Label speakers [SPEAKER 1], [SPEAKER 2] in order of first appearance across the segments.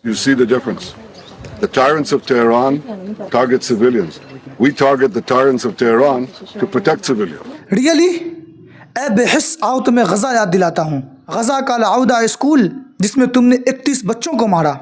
[SPEAKER 1] You see the difference. The tyrants of Tehran target civilians. We target the tyrants of Tehran to protect civilians.
[SPEAKER 2] Really a بے حس آؤ تمہیں غزہ یاد دلاتا ہوں. غزہ کا العودہ اسکول جس میں تم نے 31 بچوں کو مارا،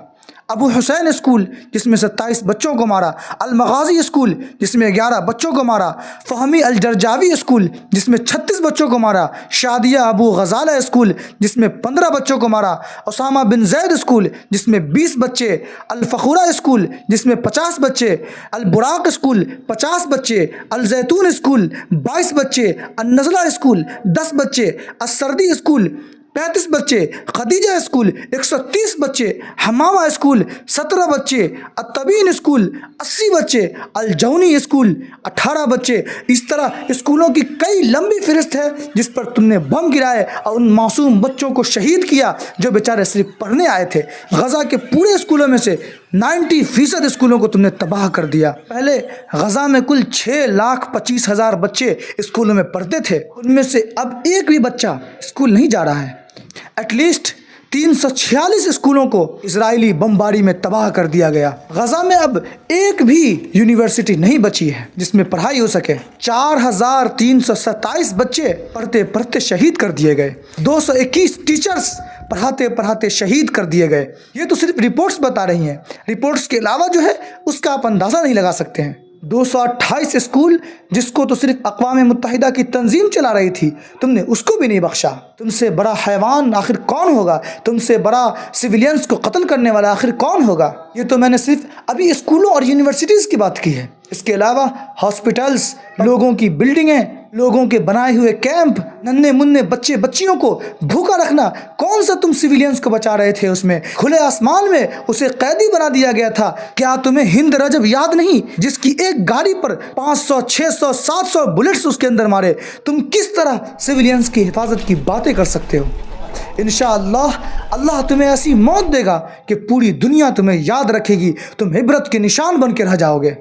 [SPEAKER 2] ابو حسین اسکول جس میں 27 بچوں کو مارا، المغازی اسکول جس میں 11 بچوں کو مارا، فہمی الجرجاوی اسکول جس میں 36 بچوں کو مارا، شادیہ ابو غزالہ اسکول جس میں 15 بچوں کو مارا، اسامہ بن زید اسکول جس میں 20 بچے، الفخورہ اسکول جس میں 50 بچے، البراق اسکول 50 بچے، الزیتون اسکول 22 بچے، النزلہ اسکول 10 بچے، السردی اسکول 35 بچے، خدیجہ اسکول 130 بچے، حمامہ اسکول 17 بچے، الطبین اسکول 80 بچے، الجونی اسکول 18 بچے. اس طرح اسکولوں کی کئی لمبی فہرست ہے جس پر تم نے بم گرائے اور ان معصوم بچوں کو شہید کیا جو بیچارے صرف پڑھنے آئے تھے. غزہ کے پورے اسکولوں میں سے 90% اسکولوں کو تم نے تباہ کر دیا. پہلے غزہ میں کل 6,25,000 بچے اسکولوں میں پڑھتے تھے، ان میں سے اب ایک بھی بچہ اسکول نہیں جا رہا ہے. ایٹ لیسٹ 346 اسکولوں کو اسرائیلی بمباری میں تباہ کر دیا گیا. غزہ میں اب ایک بھی یونیورسٹی نہیں بچی ہے جس میں پڑھائی ہو سکے. 4,327 بچے پڑھتے پڑھتے شہید کر دیے گئے. 221 ٹیچرز پڑھاتے پڑھاتے شہید کر دیے گئے. یہ تو صرف رپورٹس بتا رہی ہیں، رپورٹس کے علاوہ جو ہے اس کا آپ اندازہ نہیں لگا سکتے ہیں. 228 اسکول جس کو تو صرف اقوام متحدہ کی تنظیم چلا رہی تھی، تم نے اس کو بھی نہیں بخشا. تم سے بڑا حیوان آخر کون ہوگا؟ تم سے بڑا سویلینز کو قتل کرنے والا آخر کون ہوگا؟ یہ تو میں نے صرف ابھی اسکولوں اور یونیورسٹیز کی بات کی ہے. اس کے علاوہ ہاسپٹلز، لوگوں کی بلڈنگیں، لوگوں کے بنائے ہوئے کیمپ، ننھے منھے بچے بچیوں کو بھوکا رکھنا، کون سا تم سویلینز کو بچا رہے تھے؟ اس میں کھلے آسمان میں اسے قیدی بنا دیا گیا تھا. کیا تمہیں ہند رجب یاد نہیں جس کی ایک گاڑی پر 500 600 700 بلٹس اس کے اندر مارے؟ تم کس طرح سویلینز کی حفاظت کی باتیں کر سکتے ہو؟ انشاءاللہ اللہ تمہیں ایسی موت دے گا کہ پوری دنیا تمہیں یاد رکھے گی. تم عبرت کے نشان بن کے رہ جاؤ گے.